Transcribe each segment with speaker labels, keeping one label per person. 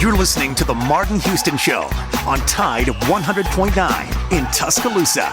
Speaker 1: You're listening to The Martin Houston Show on Tide 100.9 in Tuscaloosa.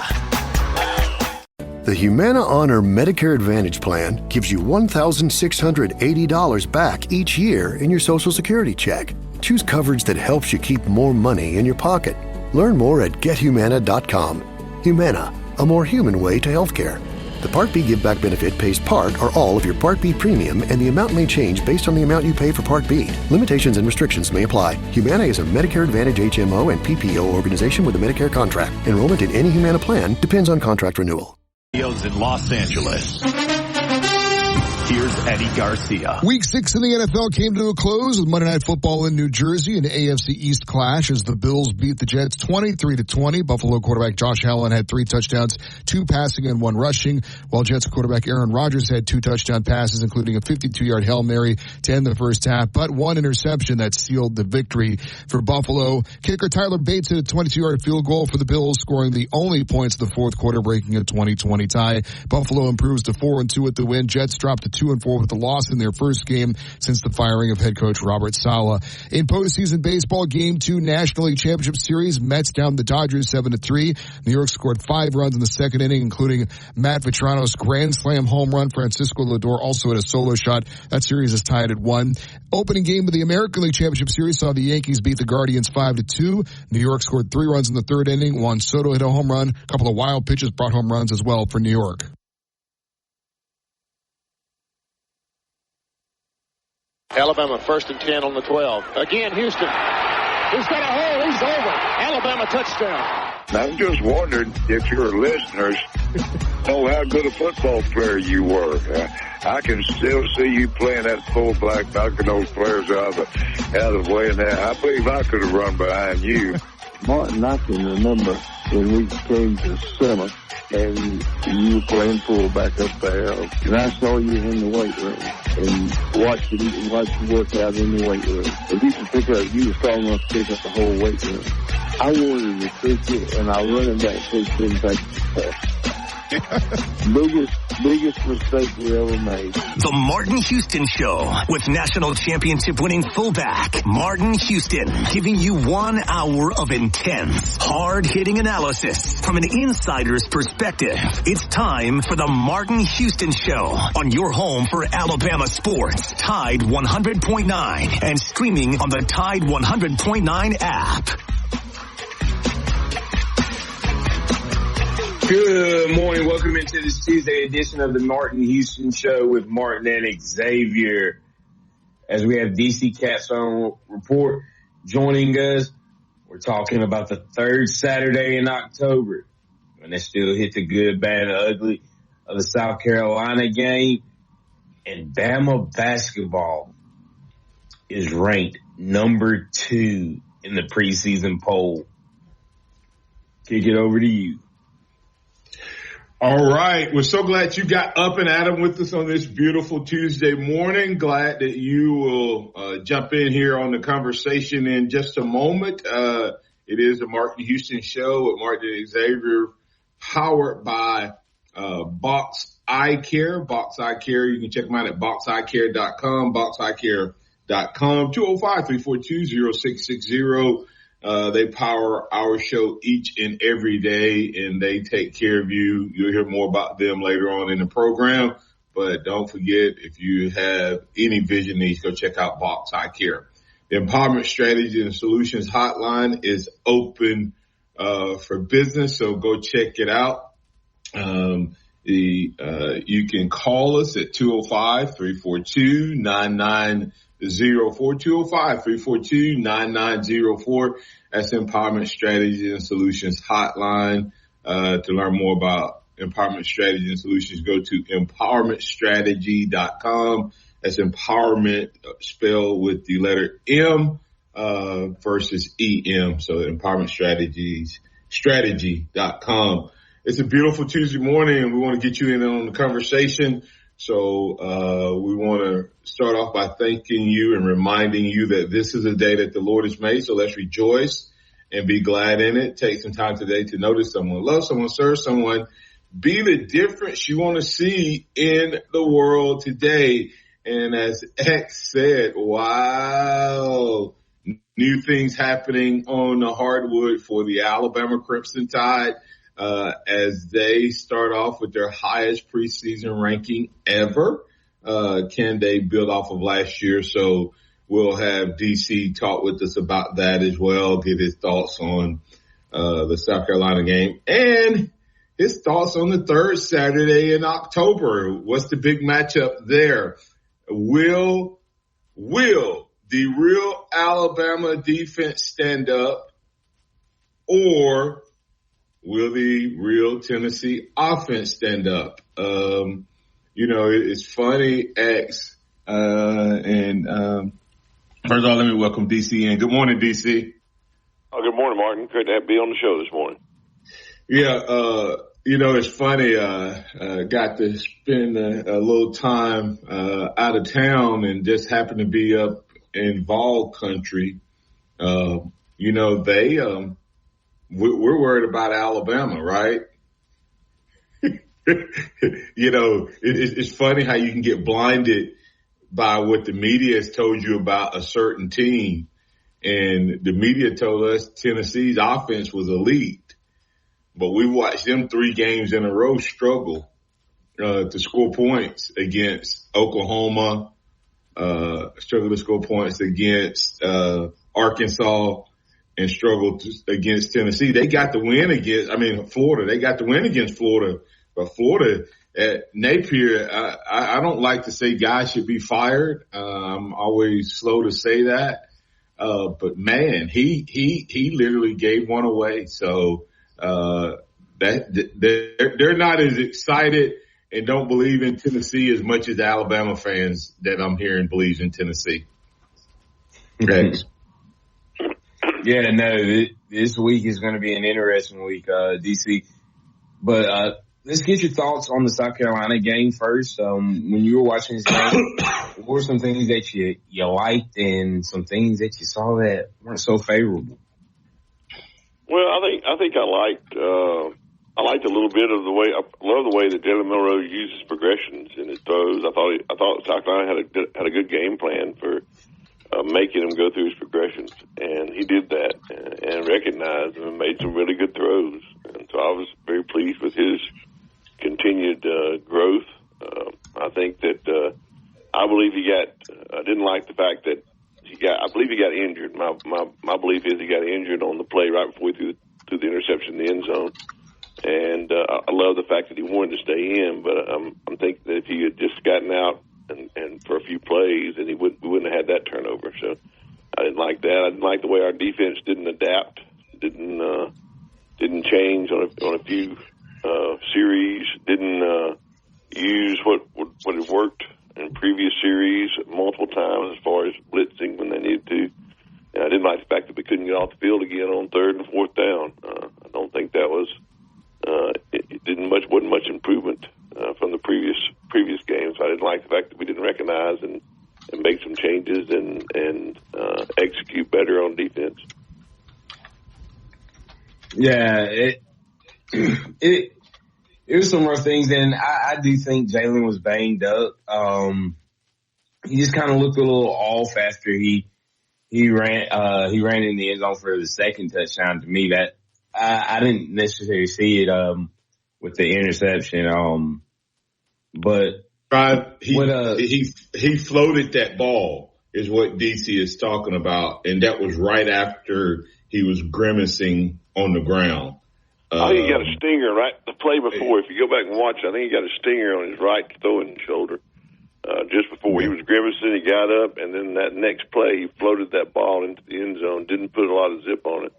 Speaker 2: The Humana Honor Medicare Advantage Plan gives you $1,680 back each year in your Social Security check. Choose coverage that helps you keep more money in your pocket. Learn more at gethumana.com. Humana, a more human way to healthcare. The Part B Give Back benefit pays part or all of your Part B premium, and the amount may change based on the amount you pay for Part B. Limitations and restrictions may apply. Humana is a Medicare Advantage HMO and PPO organization with a Medicare contract. Enrollment in any Humana plan depends on contract renewal.
Speaker 3: In Los Angeles. Here's Eddie Garcia.
Speaker 4: Week 6 in the NFL came to a close with Monday Night Football in New Jersey, an AFC East clash as the Bills beat the Jets 23-20. Buffalo quarterback Josh Allen had 3 touchdowns, 2 passing and 1 rushing, while Jets quarterback Aaron Rodgers had 2 touchdown passes, including a 52-yard Hail Mary to end the first half, but 1 interception that sealed the victory for Buffalo. Kicker Tyler Bates hit a 22-yard field goal for the Bills, scoring the only points of the fourth quarter, breaking a 20-20 tie. Buffalo improves to 4-2 at the win. Jets dropped to 2-4 with the loss in their first game since the firing of head coach Robert Saleh. In postseason baseball, Game 2 National League Championship Series, Mets down the Dodgers 7-3. New York scored 5 runs in the second inning, including Matt Vitrano's grand slam home run. Francisco Lindor also had a solo shot. That series is tied at 1. Opening game of the American League Championship Series saw the Yankees beat the Guardians 5-2. New York scored 3 runs in the third inning. Juan Soto hit a home run. A couple of wild pitches brought home runs as well for New York.
Speaker 5: Alabama 1st and 10 on the 12. Again, Houston. He's got a hole. He's over. Alabama touchdown.
Speaker 6: I'm just wondering if your listeners know how good a football player you were. I can still see you playing that fullback, knocking those players out of the way. And I believe I could have run behind you.
Speaker 7: Martin, I can remember when we came to summer and you were playing fullback up there, and I saw you in the weight room and watched you work out in the weight room. If you could you were strong enough to pick up the whole weight room. I wanted to trick you, and our running back coach didn't take the pass. biggest mistake we ever made.
Speaker 1: The Martin Houston Show with national championship winning fullback Martin Houston, giving you 1 hour of intense, hard-hitting analysis from an insider's perspective. It's time for the Martin Houston Show on your home for Alabama sports, Tide 100.9, and streaming on the Tide 100.9 app.
Speaker 8: Good morning. Welcome into this Tuesday edition of the Martin Houston Show with Martin and Xavier. As we have DC Cats on report joining us, we're talking about the 3rd Saturday in October. And they still hit the good, bad, and ugly of the South Carolina game. And Bama basketball is ranked number 2 in the preseason poll. Kick it over to you.
Speaker 9: All right. We're so glad you got up and at 'em with us on this beautiful Tuesday morning. Glad that you will jump in here on the conversation in just a moment. It is the Martin Houston Show with Martin and Xavier, powered by Box Eye Care. Box Eye Care, you can check them out at boxeyecare.com, boxeyecare.com, 205-342-0660. They power our show each and every day, and they take care of you. You'll hear more about them later on in the program. But don't forget, if you have any vision needs, go check out Box Eye Care. The Empowerment Strategy and Solutions Hotline is open for business, so go check it out. You can call us at 205-342-9904, 205-342-9904. That's Empowerment Strategy and Solutions Hotline. To learn more about Empowerment Strategy and Solutions, go to empowermentstrategy.com. That's empowerment spelled with the letter M versus EM. So empowermentstrategy.com. It's a beautiful Tuesday morning, and we want to get you in on the conversation. So we want to start off by thanking you and reminding you that this is a day that the Lord has made. So let's rejoice and be glad in it. Take some time today to notice someone, love someone, serve someone, be the difference you want to see in the world today. And as X said, wow, new things happening on the hardwood for the Alabama Crimson Tide as they start off with their highest preseason ranking ever. Can they build off of last year? So we'll have DC talk with us about that as well, get his thoughts on the South Carolina game and his thoughts on the third Saturday in October. What's the big matchup there? Will the real Alabama defense stand up, or will the real Tennessee offense stand up? It's funny, X, first of all, let me welcome DC in. Good morning, DC.
Speaker 10: Oh, good morning, Martin. Great to be on the show this morning.
Speaker 9: Yeah, it's funny. Got to spend a little time out of town and just happened to be up in Vol country. We're worried about Alabama, right? It's funny how you can get blinded by what the media has told you about a certain team. And the media told us Tennessee's offense was elite, but we watched them 3 games in a row struggle to score points against Oklahoma, struggle to score points against Arkansas, and struggled against Tennessee. They got the win Florida. They got the win against Florida, but Florida at Napier, I don't like to say guys should be fired. I'm always slow to say that. But man, he literally gave one away. So, they're not as excited and don't believe in Tennessee as much as Alabama fans that I'm hearing believes in Tennessee. Okay.
Speaker 8: Yeah, no, this week is going to be an interesting week, DC. But, let's get your thoughts on the South Carolina game first. When you were watching this game, what were some things that you liked and some things that you saw that weren't so favorable?
Speaker 10: Well, I think I liked a little bit of the way. I love the way that Jalen Milroe uses progressions in his throws. I thought South Carolina had a good game plan for making him go through his progressions, and he did that and recognized them and made some really good throws. And so I was very pleased with his continued growth. I think that I believe I didn't like the fact that I believe he got injured. My belief is he got injured on the play right before he threw the interception in the end zone. And I love the fact that he wanted to stay in, but I'm thinking that if he had just gotten out and for a few plays, then we wouldn't have had that turnover. So I didn't like that. I didn't like the way our defense didn't adapt, didn't change on a few series, didn't use what had worked in previous series multiple times as far as blitzing when they needed to. And I didn't like the fact that we couldn't get off the field again on 3rd and 4th down. I don't think that was wasn't much improvement from the previous games. I didn't like the fact that we didn't recognize and make some changes and execute better on defense.
Speaker 8: Yeah, it was some rough things, and I do think Jalen was banged up. He just kind of looked a little off after he ran in the end zone for the second touchdown. To me, that I didn't necessarily see it with the interception. But
Speaker 9: he floated that ball is what DC is talking about, and that was right after he was grimacing on the ground.
Speaker 10: I think he got a stinger right the play before. If you go back and watch, I think he got a stinger on his right throwing shoulder just before he was grimacing. He got up, and then that next play, he floated that ball into the end zone. Didn't put a lot of zip on it,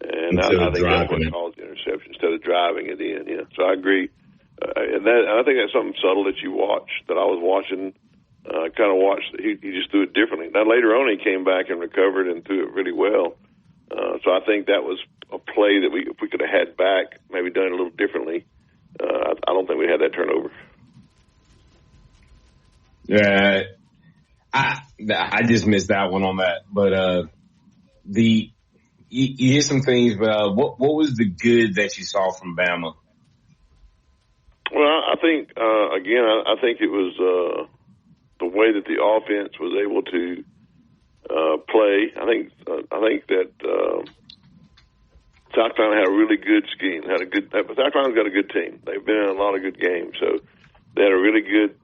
Speaker 10: and I think that's what caused the interception instead of driving it in. Yeah, so I agree, and I think that's something subtle that you watch. That I was watching, kind of watched. He just threw it differently. Now later on, he came back and recovered and threw it really well. So I think that was a play that if we could have had back, maybe done it a little differently. I don't think we had that turnover.
Speaker 8: Yeah, I just missed that one on that. But you hear some things, but what was the good that you saw from Bama?
Speaker 10: Well, I think I think it was the way that the offense was able to play. I think that South Carolina had a really good scheme. South Carolina's got a good team. They've been in a lot of good games, so they had a really good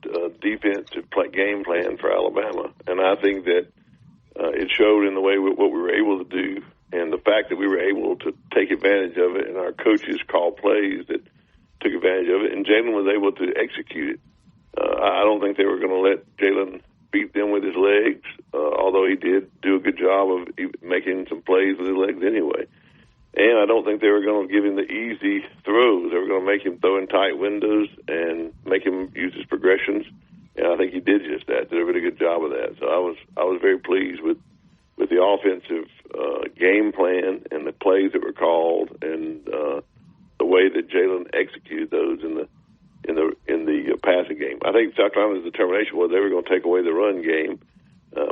Speaker 10: defensive game plan for Alabama, and I think that it showed in the way what we were able to do, and the fact that we were able to take advantage of it, and our coaches called plays that took advantage of it, and Jalen was able to execute it. I don't think they were going to let Jalen beat them with his legs, although he did do a good job of making some plays with his legs anyway. And I don't think they were going to give him the easy throws. They were going to make him throw in tight windows and make him use his progressions. And I think he did just that. Did a really good job of that. So I was very pleased with the offensive game plan and the plays that were called and the way that Jalen executed those in the passing game. I think South Carolina's determination was they were going to take away the run game,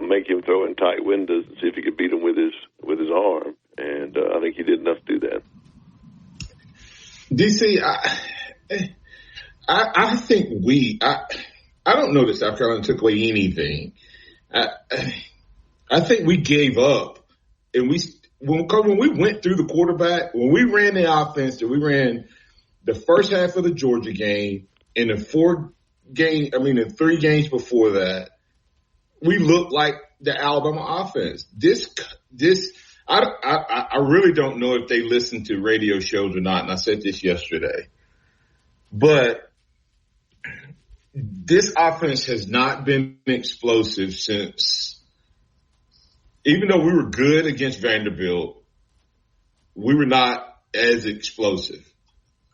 Speaker 10: make him throw in tight windows, and see if he could beat him with his arm. And I think he did enough to do that.
Speaker 9: DC, I think I don't know that South Carolina took away anything. I think we gave up, and when we went through the quarterback, when we ran the offense that we ran the first half of the Georgia game and the 3 games before that, we looked like the Alabama offense. I really don't know if they listen to radio shows or not, and I said this yesterday, but this offense has not been explosive since, even though we were good against Vanderbilt, we were not as explosive.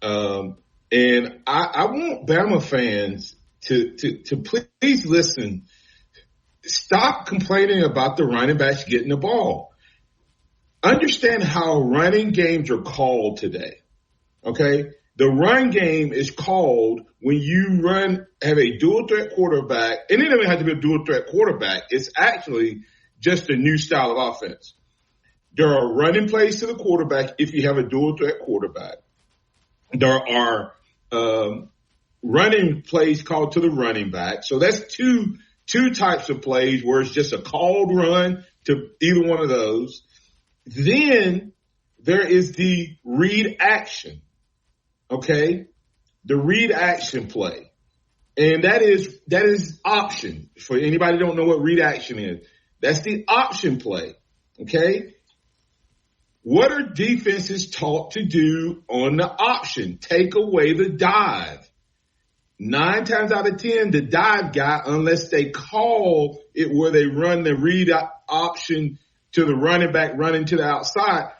Speaker 9: And I want Bama fans to please listen. Stop complaining about the running backs getting the ball. Understand how running games are called today. Okay? The run game is called when you have a dual threat quarterback, and it doesn't have to be a dual threat quarterback. It's actually just a new style of offense. There are running plays to the quarterback if you have a dual threat quarterback. There are running plays called to the running back. So that's two types of plays where it's just a called run to either one of those. Then there is the read action. Okay? The read action play. And that is option. For anybody who don't know what read action is, that's the option play. Okay? What are defenses taught to do on the option? Take away the dive. 9 times out of 10, the dive guy, unless they call it where they run the read option to the running back running to the outside,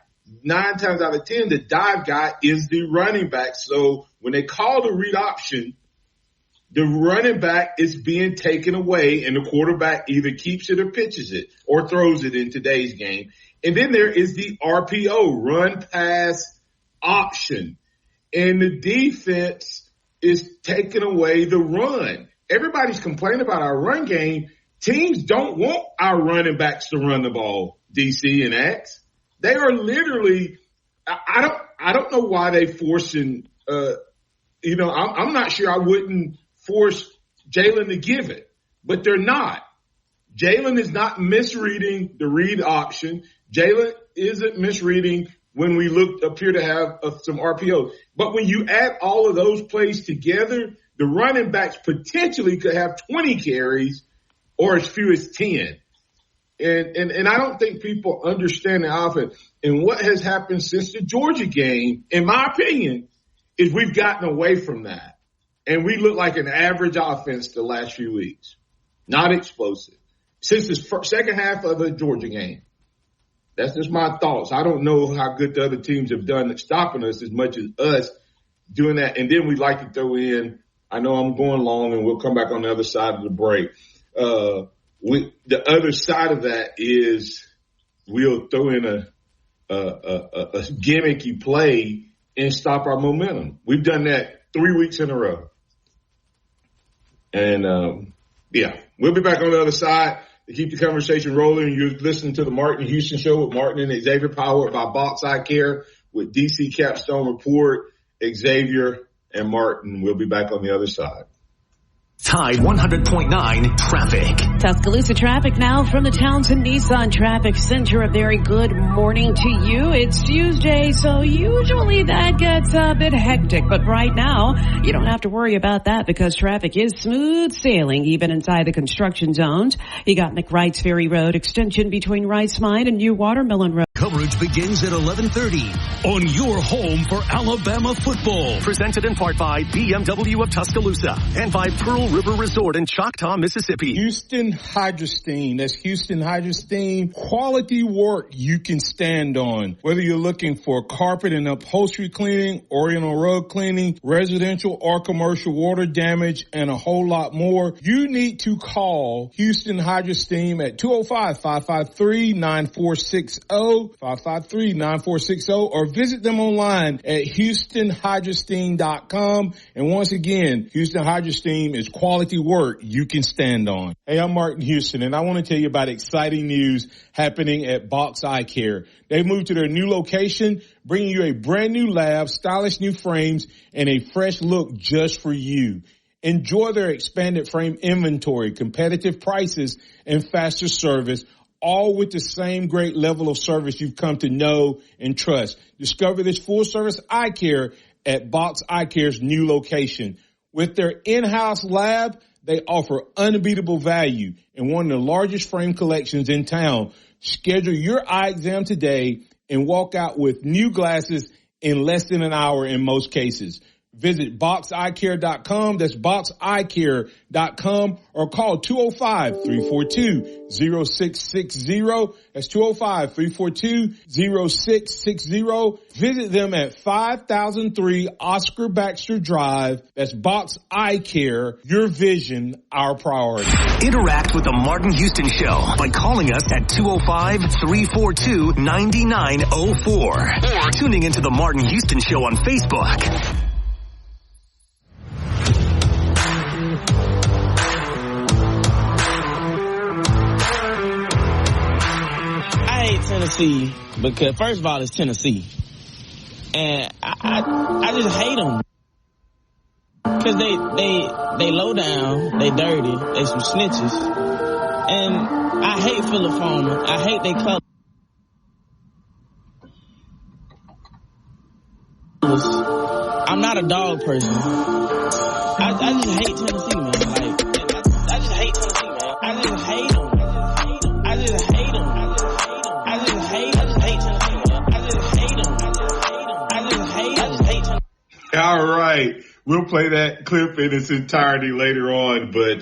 Speaker 9: 9 times out of 10, the dive guy is the running back. So when they call the read option, the running back is being taken away and the quarterback either keeps it or pitches it or throws it in today's game. And then there is the RPO, run pass option. And the defense is taking away the run. Everybody's complaining about our run game. Teams don't want our running backs to run the ball, DC and X. They are literally, I don't know why they forcing, I'm not sure I wouldn't force Jalen to give it, but they're not. Jalen is not misreading the read option. Jalen isn't misreading when we appear to have some RPO. But when you add all of those plays together, the running backs potentially could have 20 carries or as few as 10. And I don't think people understand the offense. And what has happened since the Georgia game, in my opinion, is we've gotten away from that. And we look like an average offense the last few weeks. Not explosive. Since the second half of the Georgia game. That's just my thoughts. I don't know how good the other teams have done at stopping us as much as us doing that. And then we like to throw in, I know I'm going long and we'll come back on the other side of the break. The other side of that is we'll throw in a gimmicky play and stop our momentum. We've done that 3 weeks in a row. And, we'll be back on the other side to keep the conversation rolling. You're listening to the Martin Houston Show with Martin and Xavier, powered by Box Eye Care with DC Capstone Report, Xavier and Martin. We'll be back on the other side.
Speaker 1: Tide 100.9 traffic.
Speaker 11: Tuscaloosa traffic now from the Townsend Nissan Traffic Center. A very good morning to you. It's Tuesday, so usually that gets a bit hectic. But right now, you don't have to worry about that because traffic is smooth sailing even inside the construction zones. You got McWright's Ferry Road extension between Rice Mine and New Watermelon Road.
Speaker 1: Coverage begins at 11:30 on your home for Alabama football. Presented in part by BMW of Tuscaloosa and by Pearl River Resort in Choctaw, Mississippi.
Speaker 9: Houston Hydrosteam. That's Houston Hydrosteam. Quality work you can stand on. Whether you're looking for carpet and upholstery cleaning, oriental rug cleaning, residential or commercial water damage, and a whole lot more, you need to call Houston Hydrosteam at 205-553-9460. 553-9460, or visit them online at HoustonHydrosteam.com. And once again, Houston Hydrosteam is quality work you can stand on. Hey, I'm Martin Houston, and I want to tell you about exciting news happening at Box Eye Care. They've moved to their new location, bringing you a brand new lab, stylish new frames, and a fresh look just for you. Enjoy their expanded frame inventory, competitive prices, and faster service, all with the same great level of service you've come to know and trust. Discover this full-service eye care at Box Eye Care's new location. With their in-house lab, they offer unbeatable value and one of the largest frame collections in town. Schedule your eye exam today and walk out with new glasses in less than an hour in most cases. Visit boxeyecare.com. That's boxeyecare.com, or call 205-342-0660. That's 205-342-0660. Visit them at 5003 Oscar Baxter Drive. That's Box Eye Care. Your vision, our priority.
Speaker 1: Interact with the Martin Houston Show by calling us at 205-342-9904 or tuning into the Martin Houston Show on Facebook.
Speaker 12: Tennessee, because first of all, it's Tennessee, and I just hate them because they low down, they dirty, they some snitches, and I hate Phillip Fulmer. I hate they colors. I'm not a dog person. I just hate Tennessee, man. Like I just hate Tennessee, man. I just hate them. I just hate them. I just hate Tennessee.
Speaker 9: All right. We'll play that clip in its entirety later on, but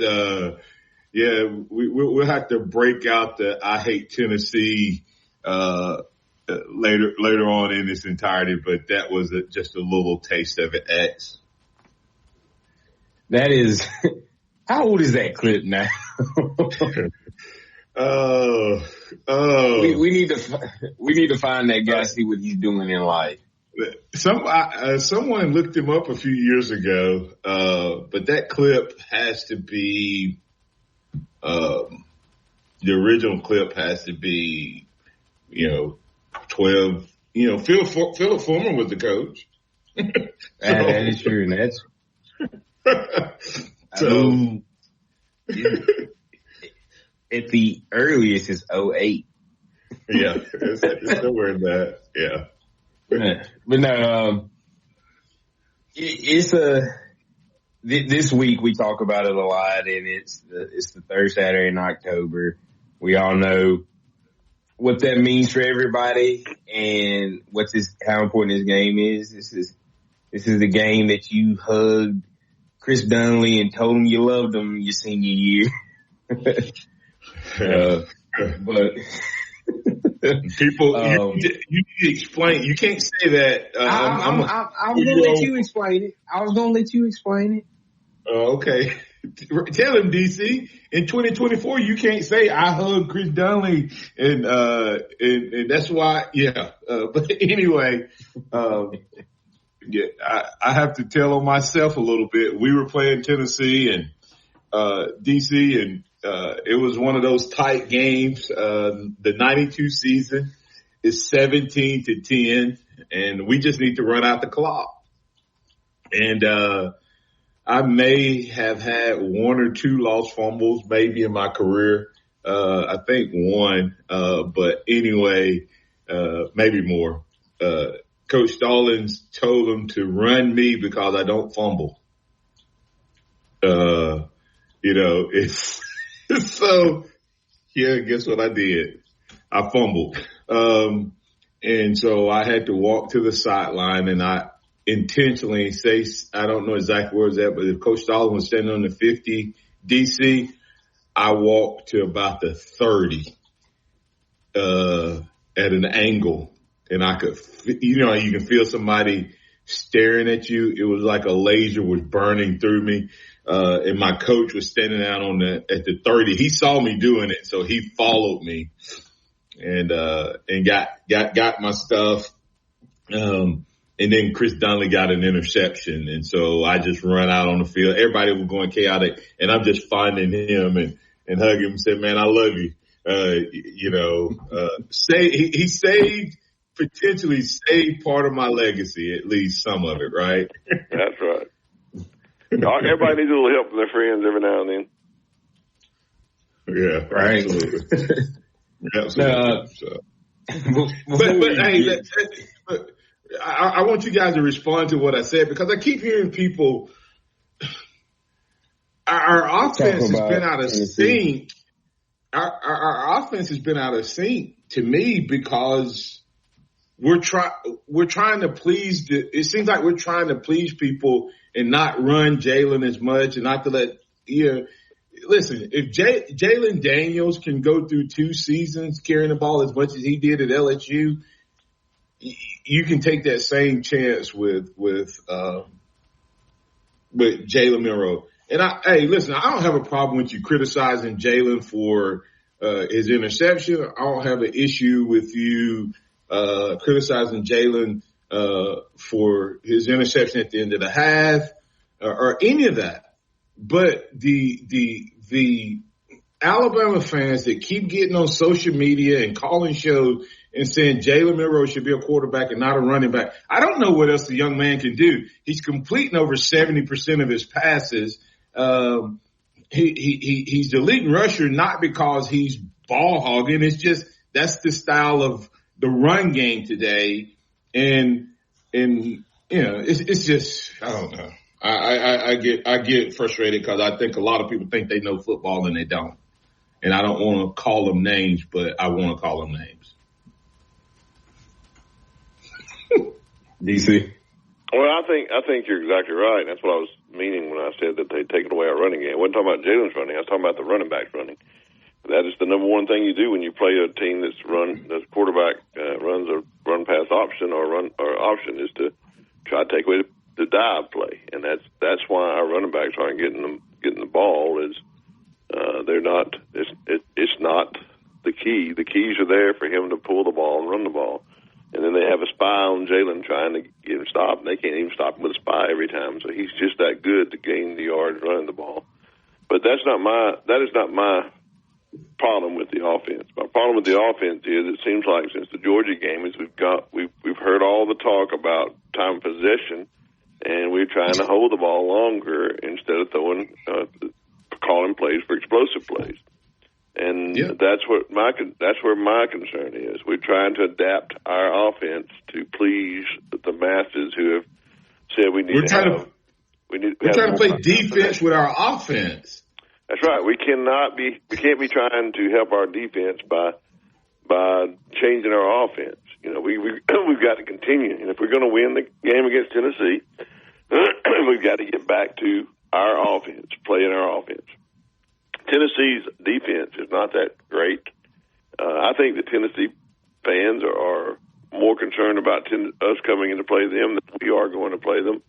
Speaker 9: yeah, we'll have to break out the I hate Tennessee later on in its entirety, but that was just a little taste of it. X.
Speaker 8: That is, how old is that clip now? We need to find that guy, see what he's doing in life.
Speaker 9: Someone looked him up a few years ago, but that clip has to be, the original clip has to be, 12, Phillip Fulmer was the coach.
Speaker 8: That is true. That's
Speaker 9: so.
Speaker 8: At the earliest, it's 08.
Speaker 9: Yeah, it's somewhere in that. Yeah.
Speaker 8: But no, this week we talk about it a lot, and it's the third Saturday in October. We all know what that means for everybody, and how important this game is. This is the game that you hugged Chris Dunley and told him you loved him your senior year. But
Speaker 9: people, you need to explain. You can't say that.
Speaker 8: I'm going to let you explain it. I was going to let you explain it.
Speaker 9: Okay. Tell him, DC. In 2024, you can't say I hugged Chris Dunley, and that's why. Yeah. But anyway, yeah, I have to tell on myself a little bit. We were playing Tennessee and DC, and it was one of those tight games. The 92 season is 17-10, and we just need to run out the clock. And I may have had one or two lost fumbles maybe in my career. I think one, but anyway, maybe more. Coach Stallings told him to run me because I don't fumble. It's so, yeah, guess what I did? I fumbled. And so I had to walk to the sideline, and I intentionally say, I don't know exactly where it was at, but if Coach Stallings was standing on the 50 DC, I walked to about the 30 at an angle, and I could, you can feel somebody staring at you. It was like a laser was burning through me. And my coach was standing out at the 30. He saw me doing it, so he followed me and got my stuff. And then Chris Donnelly got an interception. And so I just run out on the field. Everybody was going chaotic, and I'm just finding him and hugging him and said, man, I love you. He potentially saved part of my legacy, at least some of it, right?
Speaker 10: That's right. Everybody needs a little help from their friends every now and then.
Speaker 9: Yeah,
Speaker 8: right.
Speaker 9: Absolutely. But I want you guys to respond to what I said, because I keep hearing people, our offense has been out of sync. Our offense has been out of sync to me because we're trying to please it seems like we're trying to please people and not run Jalen as much and not to let, listen, if Jalen Daniels can go through 2 seasons carrying the ball as much as he did at LSU, you can take that same chance with Jalen Milroe. And listen, I don't have a problem with you criticizing Jalen for his interception. I don't have an issue with you criticizing Jalen for his interception at the end of the half or any of that. But the Alabama fans that keep getting on social media and calling shows and saying Jalen Milroe should be a quarterback and not a running back, I don't know what else the young man can do. He's completing over 70% of his passes. He's the leading rusher, not because he's ball hogging. It's just that's the style of the run game today. And it's just, I don't know. I get frustrated because I think a lot of people think they know football and they don't. And I don't want to call them names, but I want to call them names.
Speaker 8: DC.
Speaker 10: Well, I think you're exactly right. That's what I was meaning when I said that they'd taken away our running game. I wasn't talking about Jalen's running. I was talking about the running backs running. That is the number one thing you do when you play a team that's quarterback runs a run pass option or option is to try to take away the dive play, and that's why our running backs aren't getting the ball. Is they're not. It's not the key. The keys are there for him to pull the ball and run the ball. And then they have a spy on Jalen trying to get him stopped, and they can't even stop him with a spy every time. So he's just that good to gain the yards running the ball. But that is not my problem with the offense. My problem with the offense is it seems like since the Georgia game is we've heard all the talk about time of possession, and we're trying to hold the ball longer instead of calling plays for explosive plays. And that's where my concern is. We're trying to adapt our offense to please the masses who have said we need to
Speaker 9: play defense with our offense.
Speaker 10: That's right. We can't be trying to help our defense by changing our offense. We've got to continue. And if we're going to win the game against Tennessee, we've got to get back to our offense, playing our offense. Tennessee's defense is not that great. I think the Tennessee fans are more concerned about us coming in to play them than we are going to play them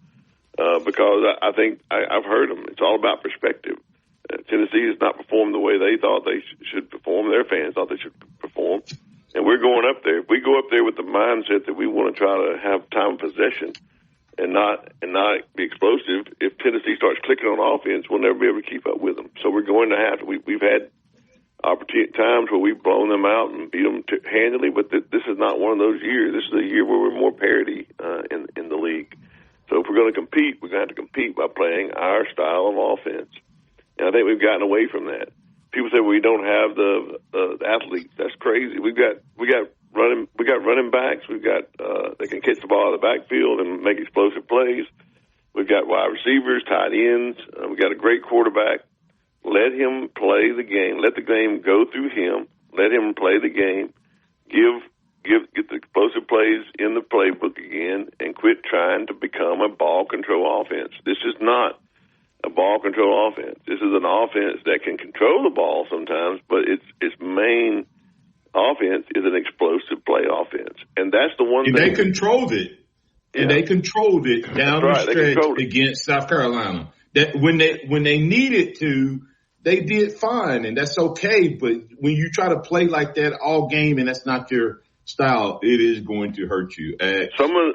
Speaker 10: because I think I've heard them. It's all about perspective. Tennessee has not performed the way they thought they should perform. Their fans thought they should perform. And we're going up there. If we go up there with the mindset that we want to try to have time of possession and not be explosive, if Tennessee starts clicking on offense, we'll never be able to keep up with them. So we're going to have to. We've had opportunity times where we've blown them out and beat them handily, but this is not one of those years. This is a year where we're more parity in the league. So if we're going to compete, we're going to have to compete by playing our style of offense. And I think we've gotten away from that. People say we don't have the athletes. That's crazy. We got running backs. We've got they can catch the ball out of the backfield and make explosive plays. We've got wide receivers, tight ends. We've got a great quarterback. Let him play the game. Let the game go through him. Let him play the game. Get the explosive plays in the playbook again, and quit trying to become a ball control offense. This is not a ball control offense. This is an offense that can control the ball sometimes, but its main offense is an explosive play offense, and that's the one thing.
Speaker 9: They controlled it. Yeah. And they controlled it down the stretch against South Carolina. That when they needed to, they did fine, and that's okay. But when you try to play like that all game, and that's not your style, it is going to hurt you.
Speaker 10: Some of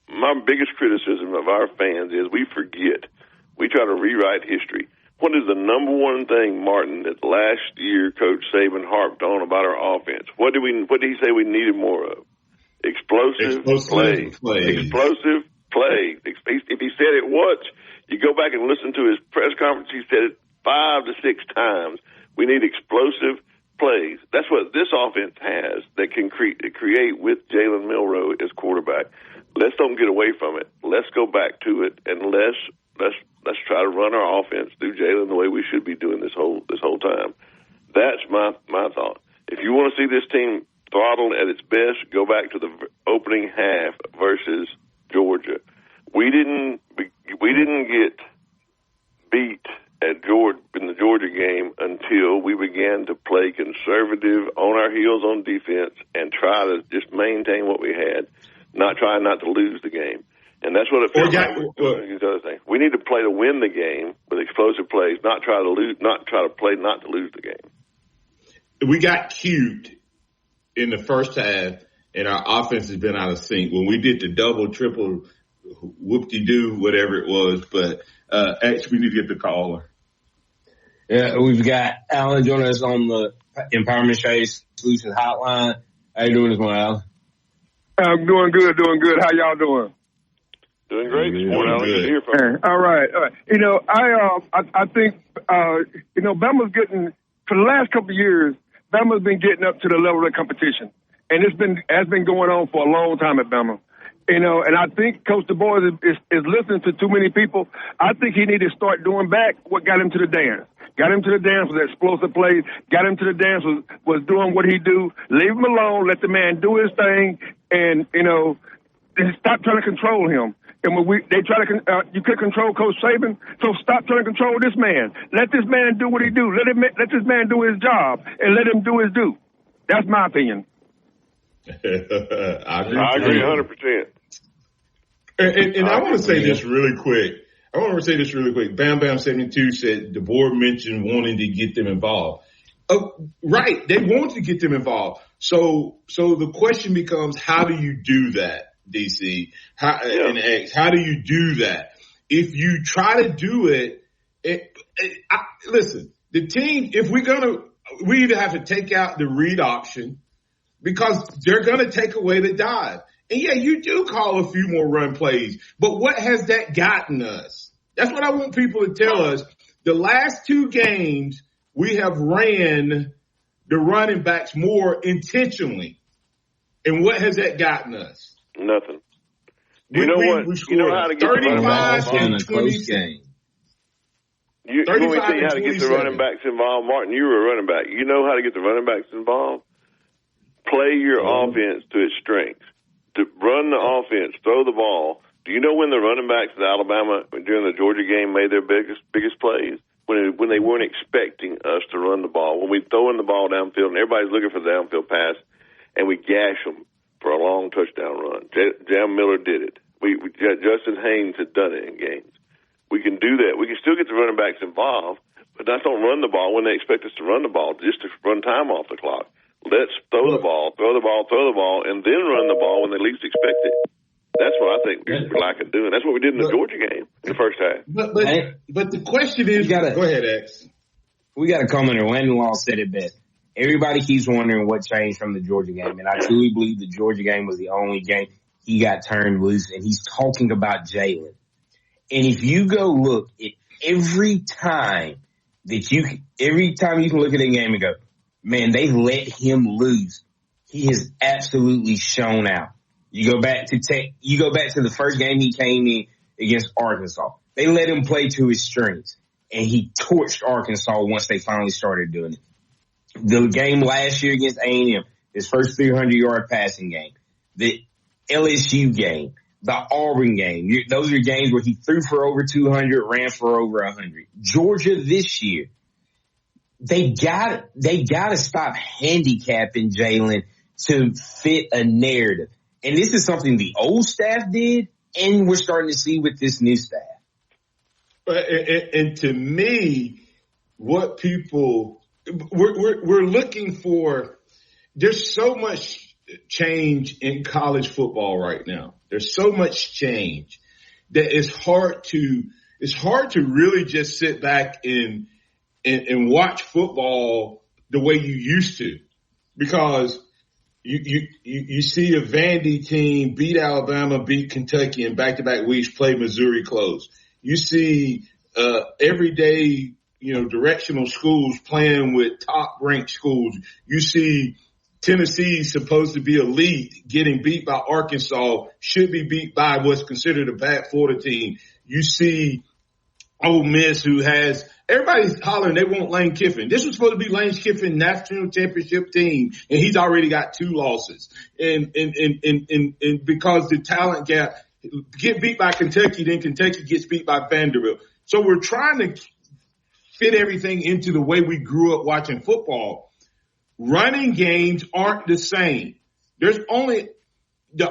Speaker 10: my biggest criticism of our fans is we forget. We try to rewrite history. What is the number one thing, Martin, that last year Coach Saban harped on about our offense? What did he say we needed more of? Explosive play. Explosive play. If he said it once, you go back and listen to his press conference, he said it 5 to 6 times. We need explosive plays. That's what this offense has that can create with Jalen Milroe as quarterback. Let's don't get away from it. Let's go back to it, and let's try to run our offense through Jalen the way we should be doing this whole time. That's my thought. If you want to see this team throttled at its best, go back to the opening half versus Georgia. We didn't get beat at Georgia in the Georgia game until we began to play conservative, on our heels on defense, and try to just maintain what we had, not to lose the game. And that's what it feels like we're doing these other things. We need to play to win the game with explosive plays, not try to play not to lose the game.
Speaker 9: We got cute in the first half, and our offense has been out of sync. When we did the double, triple, whoop-de-doo, whatever it was, but actually we need to get the caller.
Speaker 13: Yeah, we've got Alan joining us on the Empowerment Trade Solutions Hotline. How you doing this morning, Alan?
Speaker 14: I'm doing good. How y'all doing?
Speaker 10: Doing great this morning, Alan. Good to hear from you.
Speaker 14: All right. You know, I think, Bama's getting, for the last couple of years, Bama's been getting up to the level of the competition. And has been going on for a long time at Bama. You know, and I think Coach DuBois is listening to too many people. I think he needed to start doing back what got him to the dance. Got him to the dance was explosive plays. Got him to the dance was doing what he do. Leave him alone. Let the man do his thing. And, stop trying to control him. And when they try to, you could control Coach Saban, so stop trying to control this man. Let this man do what he do. Let this man do his job, and let him do his due. That's my opinion.
Speaker 10: I agree 100%.
Speaker 9: And I want to say this really quick. Bam Bam 72 said the board mentioned wanting to get them involved. Right, they want to get them involved. So the question becomes, how do you do that, DC? And X? How do you do that? If you try to do it, listen, the team. If we either have to take out the read option because they're going to take away the dive. And yeah, you do call a few more run plays, but what has that gotten us? That's what I want people to tell us. The last 2 games, we have ran the running backs more intentionally. And what has that gotten us?
Speaker 10: Nothing. You know how to get
Speaker 9: 35 and 20 games.
Speaker 10: Let me tell you how to get the running backs involved. Martin, you were a running back. You know how to get the running backs involved? Play your offense to its strengths. To run the offense, throw the ball. Do you know when the running backs at Alabama during the Georgia game made their biggest plays? When they weren't expecting us to run the ball. When we throwing the ball downfield and everybody's looking for the downfield pass, and we gash them for a long touchdown run. Jam Miller did it. Justin Haynes had done it in games. We can do that. We can still get the running backs involved, but let's don't run the ball when they expect us to run the ball, just to run time off the clock. Let's throw the ball, and then run the ball when they least expect it. That's what I think we like doing. That's what we did in the Georgia game in the first half.
Speaker 9: But the question is, go ahead, X.
Speaker 13: We got a commenter. Landon Law said it best. Everybody keeps wondering what changed from the Georgia game, and I truly believe the Georgia game was the only game. he got turned loose, and he's talking about Jalen. And if you go look at every time you can look at a game and go, man, they let him loose, he has absolutely shown out. You go back to the first game he came in against Arkansas. They let him play to his strengths, and he torched Arkansas once they finally started doing it. The game last year against A&M, his first 300-yard passing game, the LSU game, the Auburn game, those are games where he threw for over 200, ran for over 100. Georgia this year, they got to stop handicapping Jalen to fit a narrative. And this is something the old staff did, and we're starting to see with this new staff.
Speaker 9: And to me, what we're looking for, there's so much change in college football right now. There's so much change that it's hard to really just sit back and watch football the way you used to, because you see a Vandy team beat Alabama, beat Kentucky, and back-to-back weeks play Missouri close. You see everyday, directional schools playing with top-ranked schools. You see Tennessee, supposed to be elite, getting beat by Arkansas, should be beat by what's considered a bad Florida team. You see Ole Miss, who has everybody's hollering they want Lane Kiffin. This was supposed to be Lane Kiffin's national championship team, and he's already got 2 losses. And because the talent gap, get beat by Kentucky, then Kentucky gets beat by Vanderbilt. So we're trying to fit everything into the way we grew up watching football. Running games aren't the same. The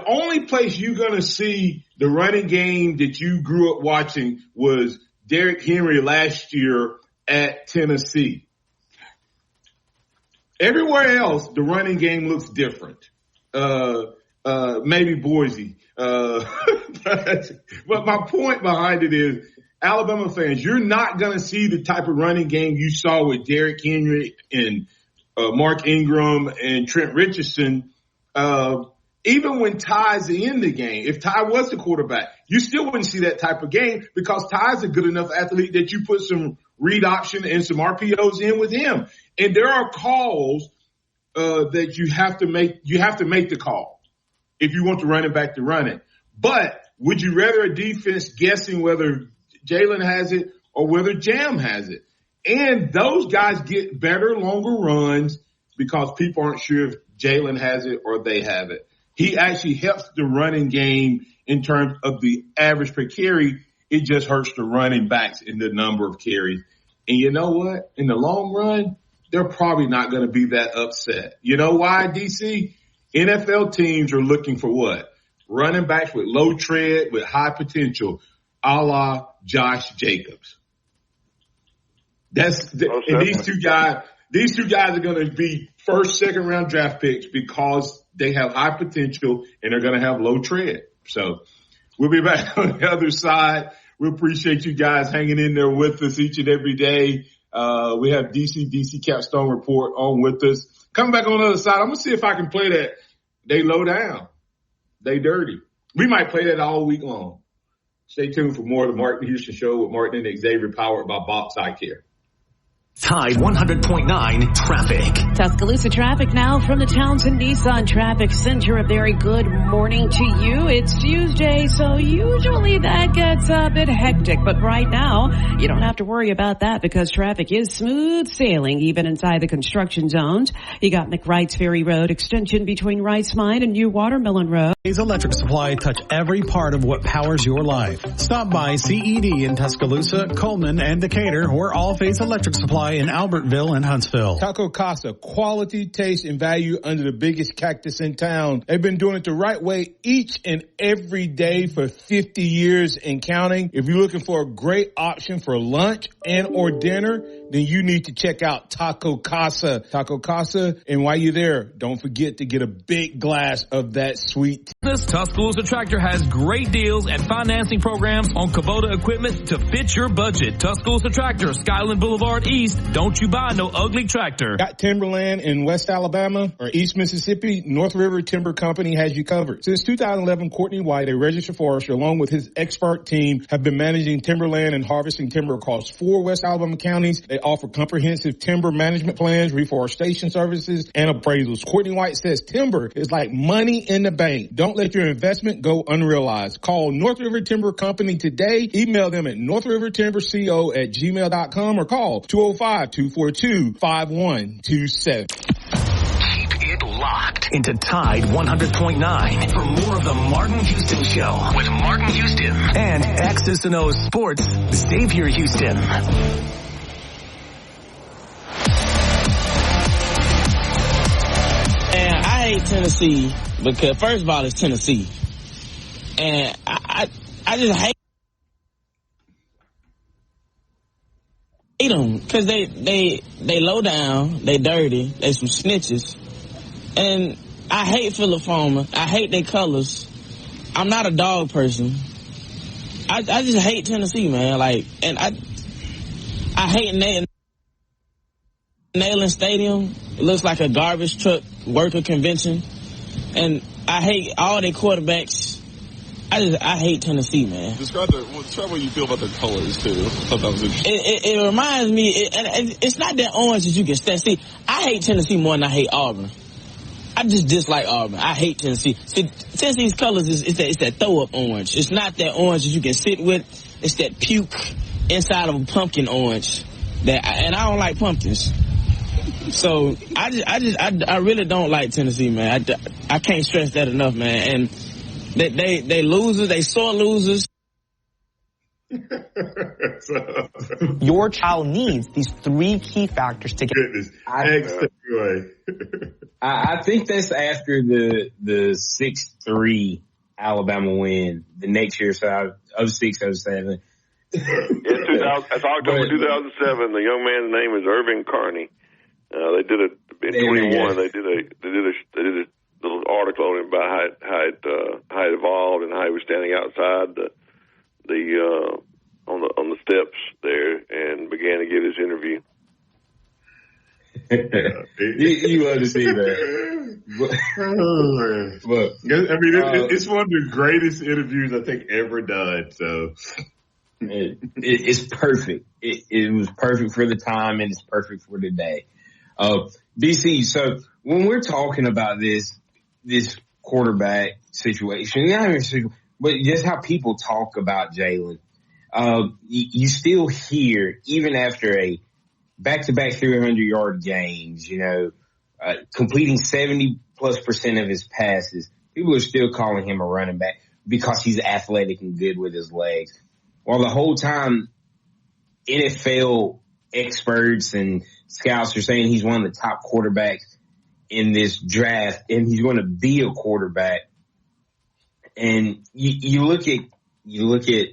Speaker 9: only place you're going to see the running game that you grew up watching was Derrick Henry last year at Tennessee. Everywhere else, the running game looks different. Maybe Boise. But my point behind it is, Alabama fans, you're not going to see the type of running game you saw with Derrick Henry and Mark Ingram and Trent Richardson. Even when Ty's in the game, if Ty was the quarterback, you still wouldn't see that type of game, because Ty's a good enough athlete that you put some read option and some RPOs in with him. And there are calls that you have to make. You have to make the call if you want the running back to run it. But would you rather a defense guessing whether Jalen has it or whether Jam has it? And those guys get better, longer runs because people aren't sure if Jalen has it or they have it. He actually helps the running game in terms of the average per carry. It just hurts the running backs in the number of carries. And you know what? In the long run, they're probably not going to be that upset. You know why, DC? NFL teams are looking for what? Running backs with low tread, with high potential, a la Josh Jacobs. And these two guys are going to be first, second round draft picks because they have high potential and they're going to have low tread. So we'll be back on the other side. We appreciate you guys hanging in there with us each and every day. We have DC Capstone Report on with us. Coming back on the other side, I'm going to see if I can play that They Low Down, They Dirty. We might play that all week long. Stay tuned for more of the Martin Houston Show with Martin and Xavier, powered by Box Eye Care.
Speaker 1: Tide 100.9 traffic.
Speaker 11: Tuscaloosa traffic now from the Townsend Nissan Traffic Center. A very good morning to you. It's Tuesday, so usually that gets a bit hectic. But right now, you don't have to worry about that because traffic is smooth sailing even inside the construction zones. You got McWright's Ferry Road extension between Wrights Mine and New Watermelon Road.
Speaker 15: Electric Supply touch every part of what powers your life. Stop by CED in Tuscaloosa, Coleman, and Decatur, or All Phase Electric Supply in Albertville and Huntsville.
Speaker 16: Taco Casa, quality, taste, and value under the biggest cactus in town. They've been doing it the right way each and every day for 50 years and counting. If you're looking for a great option for lunch and or dinner, then you need to check out Taco Casa. Taco Casa, and while you're there, don't forget to get a big glass of that sweet.
Speaker 17: Tuscaloosa Tractor has great deals and financing programs on Kubota equipment to fit your budget. Tuscaloosa Tractor, Skyland Boulevard East. Don't you buy no ugly tractor.
Speaker 16: Got timberland in West Alabama or East Mississippi? North River Timber Company has you covered. Since 2011, Courtney White, a registered forester, along with his expert team, have been managing timberland and harvesting timber across 4 West Alabama counties. They offer comprehensive timber management plans, reforestation services, and appraisals. Courtney White says timber is like money in the bank. Don't let your investment go unrealized. Call North River Timber Company today. Email them at northrivertimberco@gmail.com or call 205-242-5127.
Speaker 1: Keep it locked into Tide 100.9 for more of the Martin Houston Show with Martin Houston and X's and O's Sports, Xavier Houston.
Speaker 12: And I hate Tennessee because, first of all, it's Tennessee. And I just hate them because they low down, they dirty, they some snitches. And I hate Philip-Fulmer. I hate their colors. I'm not a dog person. I just hate Tennessee, man. Like, and I hate Neyland Stadium. It looks like a garbage truck worker convention. And I hate all their quarterbacks. I hate Tennessee, man.
Speaker 18: Describe what you feel about their colors, too. I thought that was interesting.
Speaker 12: It reminds me, and it's not that orange that you can stand. See, I hate Tennessee more than I hate Auburn. I just dislike Auburn. I hate Tennessee. See, Tennessee's colors is that throw-up orange. It's not that orange that you can sit with. It's that puke inside of a pumpkin orange. And I don't like pumpkins. So I really don't like Tennessee, man. I can't stress that enough, man. And they losers. They sore losers.
Speaker 19: Your child needs these 3 key factors to get.
Speaker 13: I think that's after the 6-3 Alabama win the next year, so 06-07.
Speaker 10: It's October 2007. The young man's name is Irvin Carney. They did it in 21. They did a little article on him about how it evolved and how he was standing outside on the steps there and began to give his interview.
Speaker 13: You love to see that.
Speaker 9: Look, I mean, it's one of the greatest interviews I think ever done. So
Speaker 13: it's perfect. It was perfect for the time, and it's perfect for today. BC. So when we're talking about this quarterback situation, but just how people talk about Jalen, you still hear even after a back-to-back 300-yard games, completing 70+% of his passes. People are still calling him a running back because he's athletic and good with his legs. While the whole time NFL experts and scouts are saying he's one of the top quarterbacks in this draft and he's going to be a quarterback. And you look at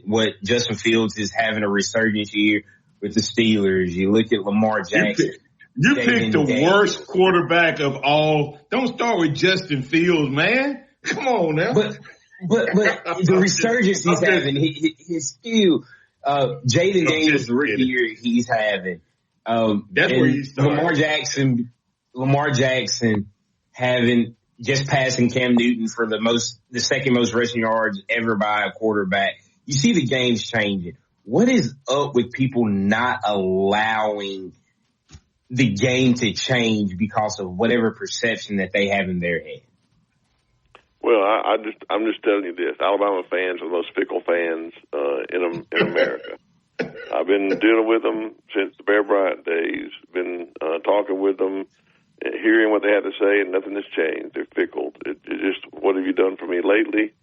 Speaker 13: what Justin Fields is having a resurgence year with the Steelers. You look at Lamar Jackson.
Speaker 9: You picked the worst quarterback of all. Don't start with Justin Fields, man. Come on now.
Speaker 13: But the resurgence he's having, his skill, Jaden Daniels' rookie year he's having.
Speaker 9: That's where you start.
Speaker 13: Lamar Jackson having just passing Cam Newton for the second most rushing yards ever by a quarterback. You see the game's changing. What is up with people not allowing the game to change because of whatever perception that they have in their head?
Speaker 10: Well, I'm just telling you this. Alabama fans are the most fickle fans in America. I've been dealing with them since the Bear Bryant days. Been talking with them, hearing what they have to say, and nothing has changed. They're fickle. It's just, what have you done for me lately?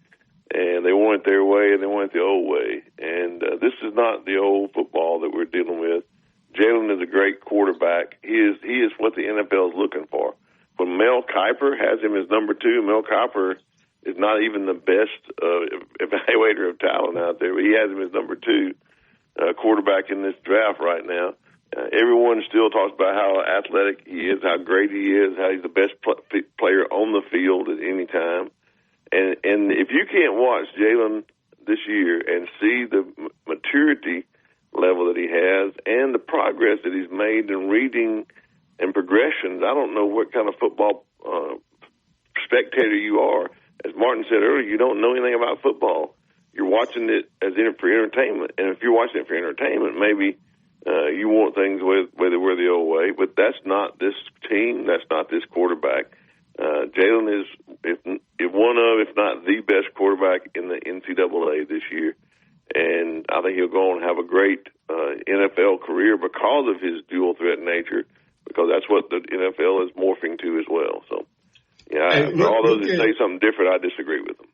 Speaker 10: And they want it their way, and they want it the old way. And this is not the old football that we're dealing with. Jalen is a great quarterback. He is what the NFL is looking for. When Mel Kiper has him as number 2, Mel Kiper is not even the best evaluator of talent out there, but he has him as number 2 quarterback in this draft right now. Everyone still talks about how athletic he is, how great he is, how he's the best player on the field at any time. And if you can't watch Jalen this year and see the maturity level that he has and the progress that he's made in reading and progressions, I don't know what kind of football spectator you are. As Martin said earlier, you don't know anything about football. You're watching it for entertainment. And if you're watching it for entertainment, maybe you want things whether we're the old way, but that's not this team. That's not this quarterback. Jalen is one of, if not the best quarterback in the NCAA this year. And I think he'll go on and have a great NFL career because of his dual threat nature, because that's what the NFL is morphing to as well. So, for all those that say something different, I disagree with them.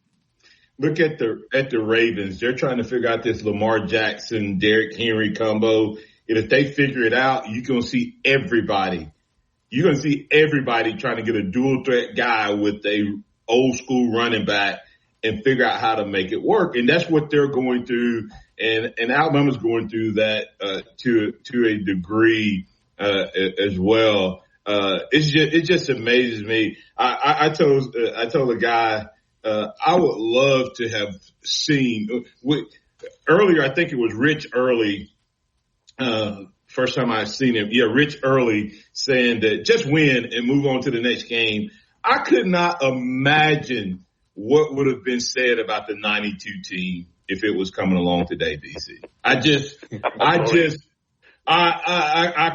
Speaker 9: Look at the Ravens. They're trying to figure out this Lamar Jackson, Derrick Henry combo. And if they figure it out, you're going to see everybody. You're going to see everybody trying to get a dual threat guy with a old school running back and figure out how to make it work. And that's what they're going through. And Alabama's going through that to a degree as well. It just amazes me. I told a guy I would love to have seen earlier. I think it was Rich Early. First time I've seen him. Yeah, Rich Early saying that just win and move on to the next game. I could not imagine what would have been said about the 92 team if it was coming along today, DC. I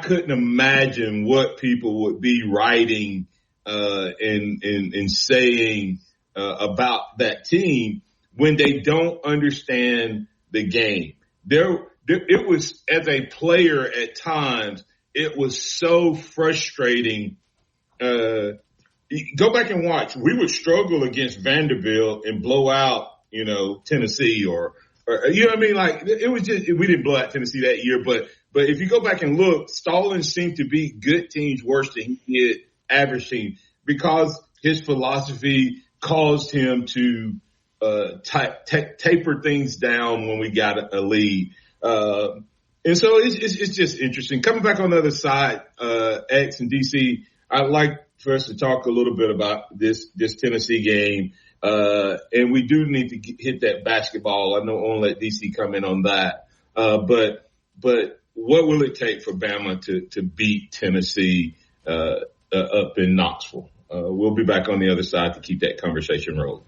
Speaker 9: couldn't imagine what people would be writing and saying about that team when they don't understand the game. It was, as a player at times, it was so frustrating. Go back and watch. We would struggle against Vanderbilt and blow out, Tennessee or you know what I mean? Like, it was just, we didn't blow out Tennessee that year, but if you go back and look, Stallings seemed to beat good teams worse than he did average teams because his philosophy caused him to taper things down when we got a lead. And so it's just interesting. Coming back on the other side, X and DC, I'd like for us to talk a little bit about this Tennessee game. And we do need to hit that basketball. I know I want to let DC come in on that. But what will it take for Bama to beat Tennessee up in Knoxville? We'll be back on the other side to keep that conversation rolling.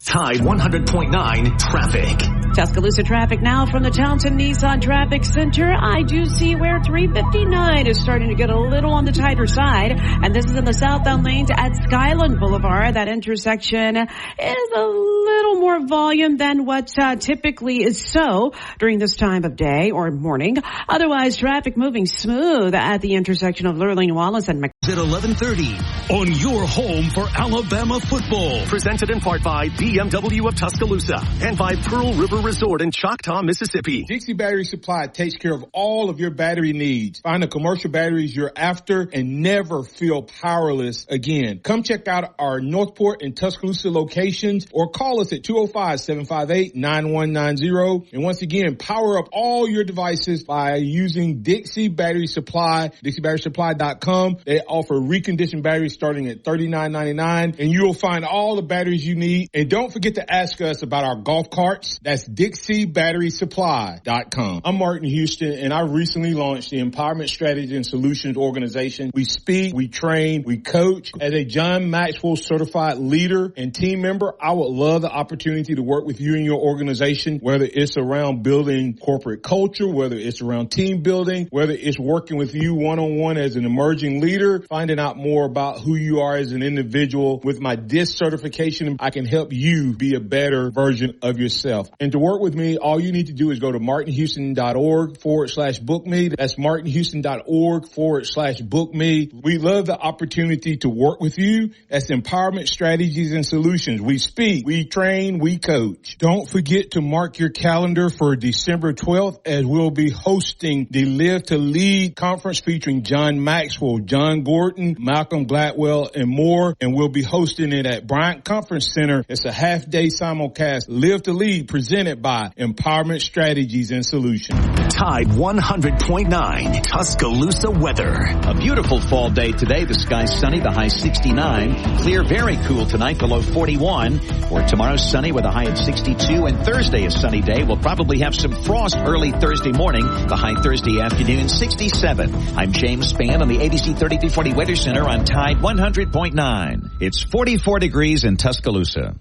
Speaker 1: Tide 100.9 traffic.
Speaker 11: Tuscaloosa traffic now from the Townsend Nissan Traffic Center. I do see where 359 is starting to get a little on the tighter side. And this is in the southbound lanes at Skyland Boulevard. That intersection is a little more volume than what typically is so during this time of day or morning. Otherwise, traffic moving smooth at the intersection of Lurleen Wallace and
Speaker 1: At 11:30 on your home for Alabama football. Presented in part by BMW of Tuscaloosa and by Pearl River Resort in Choctaw, Mississippi.
Speaker 16: Dixie Battery Supply takes care of all of your battery needs. Find the commercial batteries you're after and never feel powerless again. Come check out our Northport and Tuscaloosa locations or call us at 205-758-9190. And once again, power up all your devices by using Dixie Battery Supply, DixieBatterySupply.com. They offer reconditioned batteries starting at $39.99, and you will find all the batteries you need. And don't forget to ask us about our golf carts. That's DixieBatterySupply.com. I'm Martin Houston, and I recently launched the Empowerment Strategy and Solutions Organization. We speak, we train, we coach. As a John Maxwell certified leader and team member, I would love the opportunity to work with you and your organization, whether it's around building corporate culture, whether it's around team building, whether it's working with you one-on-one as an emerging leader, finding out more about who you are as an individual. With my DISC certification, I can help you be a better version of yourself. And to work with me, all you need to do is go to martinhouston.org/book me. That's martinhouston.org/book me. We love the opportunity to work with you. That's Empowerment Strategies and Solutions. We speak, we train, we coach. Don't forget to mark your calendar for December 12th as we'll be hosting the Live to Lead conference featuring John Maxwell, John Gordon, Malcolm Gladwell, and more. And we'll be hosting it at Bryant Conference Center. It's a half-day simulcast. Live to Lead presented by Empowerment Strategies and Solutions.
Speaker 1: Tide 100.9 Tuscaloosa weather.
Speaker 20: A beautiful fall day today. The sky's sunny, the high 69. Clear, very cool tonight, the low 41. For tomorrow, sunny with a high of 62. And Thursday, a sunny day. We'll probably have some frost early Thursday morning, the high Thursday afternoon, 67. I'm James Spann on the ABC 3340 Weather Center on Tide 100.9. It's 44 degrees in Tuscaloosa.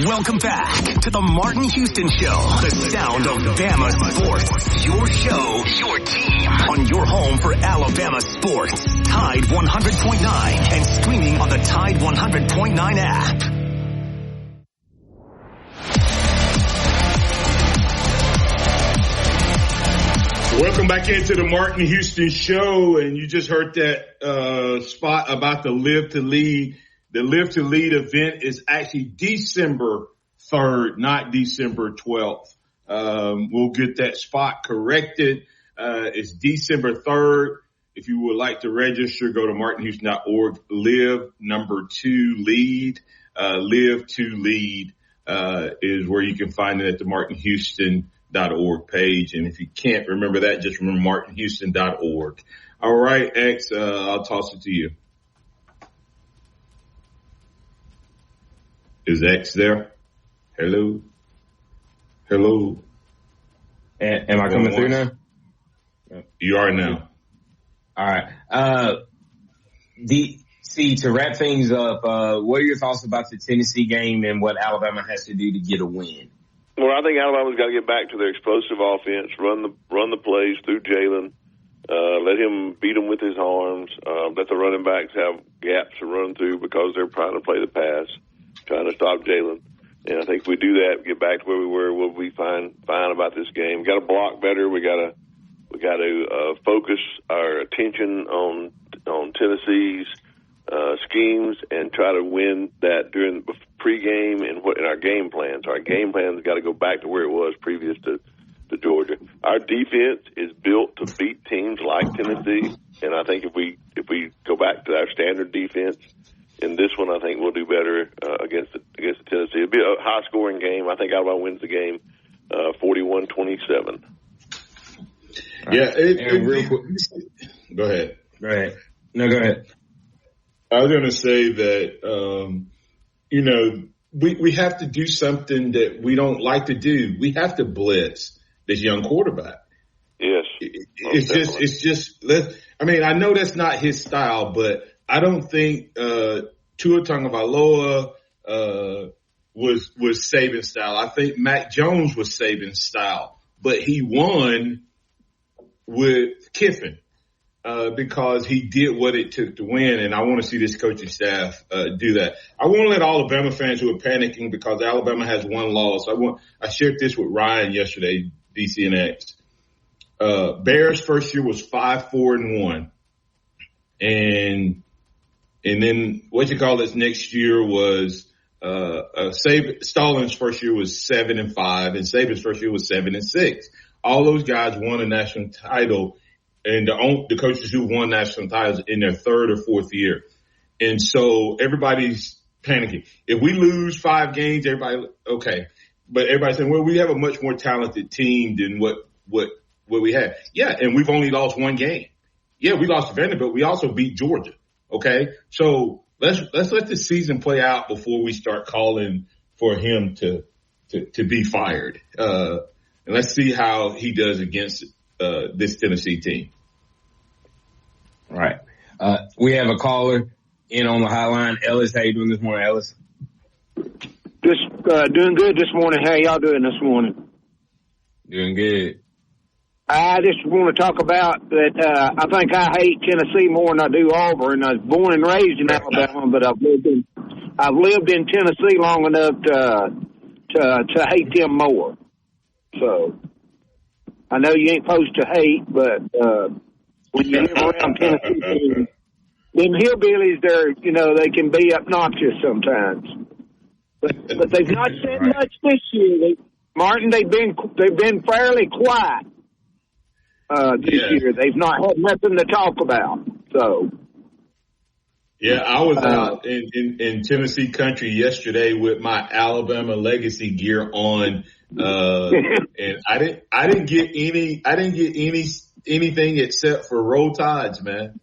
Speaker 1: Welcome back to the Martin Houston Show, the sound of Bama sports. Your show, your team, on your home for Alabama sports. Tide 100.9 and streaming on the Tide 100.9 app.
Speaker 9: Welcome back into the Martin Houston Show, and you just heard that spot about the Live to Lead. The Live to Lead event is actually December 3rd, not December 12th. We'll get that spot corrected. It's December 3rd. If you would like to register, go to martinhouston.org. Live #2 Lead is where you can find it at the martinhouston.org page. And if you can't remember that, just remember martinhouston.org. All right, X, I'll toss it to you. Is X there? Hello? Hello?
Speaker 13: Am I coming through now?
Speaker 9: You are now.
Speaker 13: All right. To wrap things up, what are your thoughts about the Tennessee game and what Alabama has to do to get a win?
Speaker 10: Well, I think Alabama's got to get back to their explosive offense, run the plays through Jalen, let him beat them with his arms, let the running backs have gaps to run through because they're trying to play the pass, trying to stop Jalen. And I think if we do that, get back to where we were, we'll be fine about this game. We got to block better. We got to focus our attention on Tennessee's schemes and try to win that during the pregame and in our game plans. Our game plans got to go back to where it was previous to Georgia. Our defense is built to beat teams like Tennessee, and I think if we go back to our standard defense in this one, I think we'll do better against Tennessee. It'll be a high-scoring game. I think Alabama wins the game 41-27.
Speaker 9: Yeah, real quick. Go ahead.
Speaker 13: Go ahead. No, go ahead.
Speaker 9: I was going to say that, we have to do something that we don't like to do. We have to blitz this young quarterback.
Speaker 10: Yes.
Speaker 9: I know that's not his style, but I don't think Tua Tagovailoa was Saban's style. I think Mac Jones was Saban's style, but he won with Kiffin because he did what it took to win, and I want to see this coaching staff do that. I want to let all Alabama fans who are panicking because Alabama has one loss. I shared this with Ryan yesterday, DC and X. Bears first year was 5-4-1, and then next year was Stallings' first year was 7-5, and Saban's first year was 7-6. All those guys won a national title, and the coaches who won national titles in their third or fourth year. And so everybody's panicking. If we lose 5 games, okay. But everybody's saying, well, we have a much more talented team than what we had. Yeah, and we've only lost 1 game. Yeah, we lost to Vanderbilt. We also beat Georgia. Okay, so let's let the season play out before we start calling for him to be fired. And let's see how he does against this Tennessee team.
Speaker 13: All right. We have a caller in on the hotline. Ellis, how you doing this morning, Ellis?
Speaker 21: Just doing good this morning. How y'all doing this morning?
Speaker 13: Doing good.
Speaker 21: I just want to talk about that. I think I hate Tennessee more than I do Auburn. I was born and raised in Alabama, but I've lived in Tennessee long enough to hate them more. So I know you ain't supposed to hate, but when you live around Tennessee, them hillbillies, they can be obnoxious sometimes. But they've not said much this year. Martin, they've been fairly quiet. This year. They've not had nothing to talk about. So,
Speaker 9: yeah, I was out in Tennessee country yesterday with my Alabama legacy gear on, And I didn't get anything except for Roll Tides, man.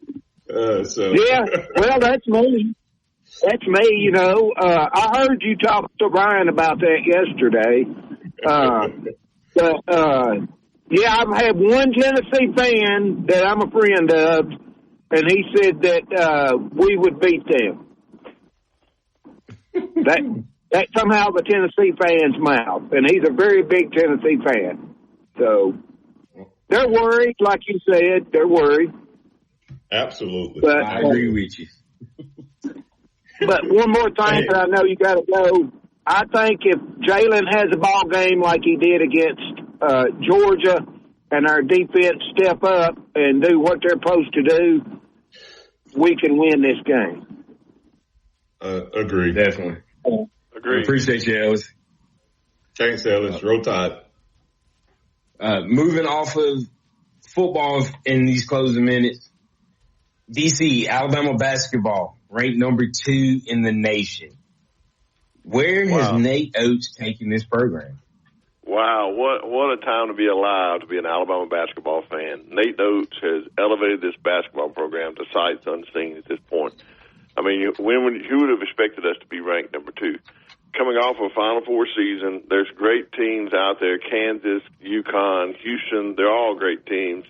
Speaker 21: Yeah, well, that's me. That's me, you know. I heard you talk to Brian about that yesterday. Yeah, I've had one Tennessee fan that I'm a friend of, and he said that we would beat them. That somehow the Tennessee fan's mouth, and he's a very big Tennessee fan. So they're worried, like you said, they're worried.
Speaker 9: Absolutely.
Speaker 21: But,
Speaker 13: I agree with you.
Speaker 21: But one more thing that I know you got to go. I think if Jalen has a ball game like he did against Georgia, and our defense step up and do what they're supposed to do, we can win this game.
Speaker 9: Agree.
Speaker 13: Definitely.
Speaker 10: Agree.
Speaker 13: Appreciate you, Ellis.
Speaker 9: Thanks, Ellis. Roll Tide.
Speaker 13: Moving off of football in these closing minutes, DC, Alabama basketball, ranked number 2 in the nation. Where has Nate Oates taken this program?
Speaker 10: Wow, what a time to be alive to be an Alabama basketball fan. Nate Oates has elevated this basketball program to sights unseen at this point. I mean, who would have expected us to be ranked number 2? Coming off a Final Four season, there's great teams out there, Kansas, UConn, Houston, they're all great teams.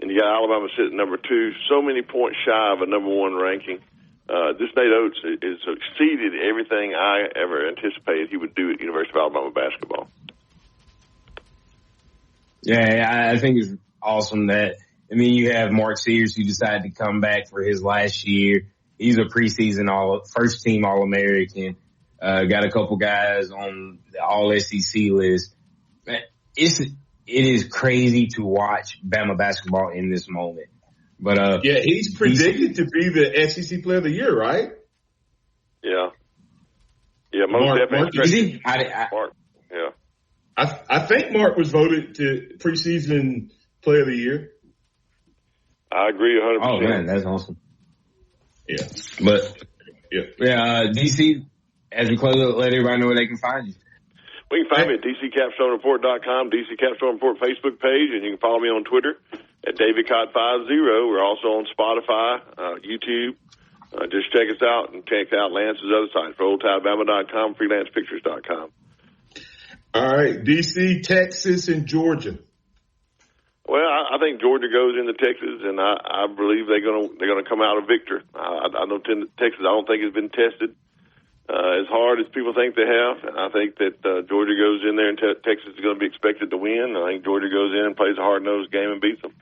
Speaker 10: And you got Alabama sitting number 2, so many points shy of a number 1 ranking. This Nate Oates has exceeded everything I ever anticipated he would do at University of Alabama basketball.
Speaker 13: Yeah, I think it's awesome that, I mean, you have Mark Sears who decided to come back for his last year. He's a preseason first team All-American. Got a couple guys on the All-SEC list. It is crazy to watch Bama basketball in this moment. But
Speaker 9: yeah, he's predicted to be the SEC Player of the Year, right?
Speaker 10: Yeah. Yeah, most definitely.
Speaker 9: Mark. Yeah. I think Mark was voted to preseason Player of the Year.
Speaker 10: I agree 100%.
Speaker 13: Oh man, that's awesome.
Speaker 9: Yeah,
Speaker 13: but DC, as we close, let everybody know where they can find you.
Speaker 10: We can find me at DCCapstoneReport.com, DC Capstone Report Facebook page, and you can follow me on Twitter at DavidCott50. We're also on Spotify, YouTube. Just check us out and check out Lance's other sites, RollTideBama.com, FreelancePictures.com.
Speaker 9: All right, DC, Texas, and Georgia.
Speaker 10: Well, I think Georgia goes into Texas, and I believe they're gonna come out a victor. I know Texas. I don't think has been tested as hard as people think they have. And I think that Georgia goes in there, and Texas is going to be expected to win. I think Georgia goes in and plays a hard-nosed game and beats them.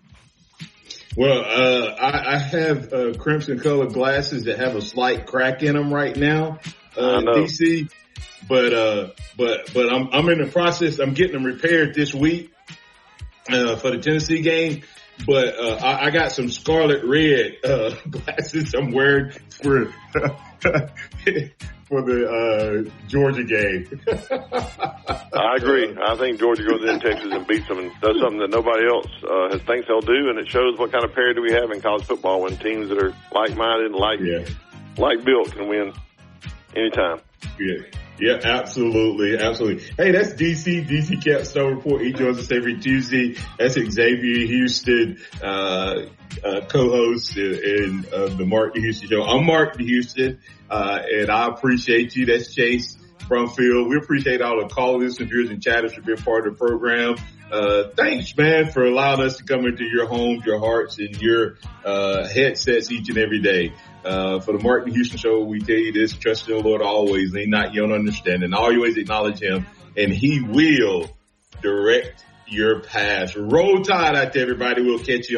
Speaker 9: Well, I have crimson colored glasses that have a slight crack in them right now, DC. But I'm in the process. I'm getting them repaired this week for the Tennessee game. But I got some scarlet red glasses I'm wearing for the Georgia game.
Speaker 10: I agree. I think Georgia goes in Texas and beats them and does something that nobody else thinks they'll do, and it shows what kind of parity we have in college football when teams that are like-minded and like-built can win anytime.
Speaker 9: Yeah, absolutely. Hey, that's DC Capstone Report. He joins us every Tuesday. That's Xavier Houston, co-host in the Martin Houston Show. I'm Martin Houston, and I appreciate you. That's Chase Brumfield. We appreciate all the callers, viewers, and chatters for being part of the program. Thanks, man, for allowing us to come into your homes, your hearts, and your headsets each and every day. For the Martin Houston Show, we tell you this: trust in the Lord always, lean not your own understanding, always acknowledge Him, and He will direct your path. Roll Tide out there, everybody. We'll catch you on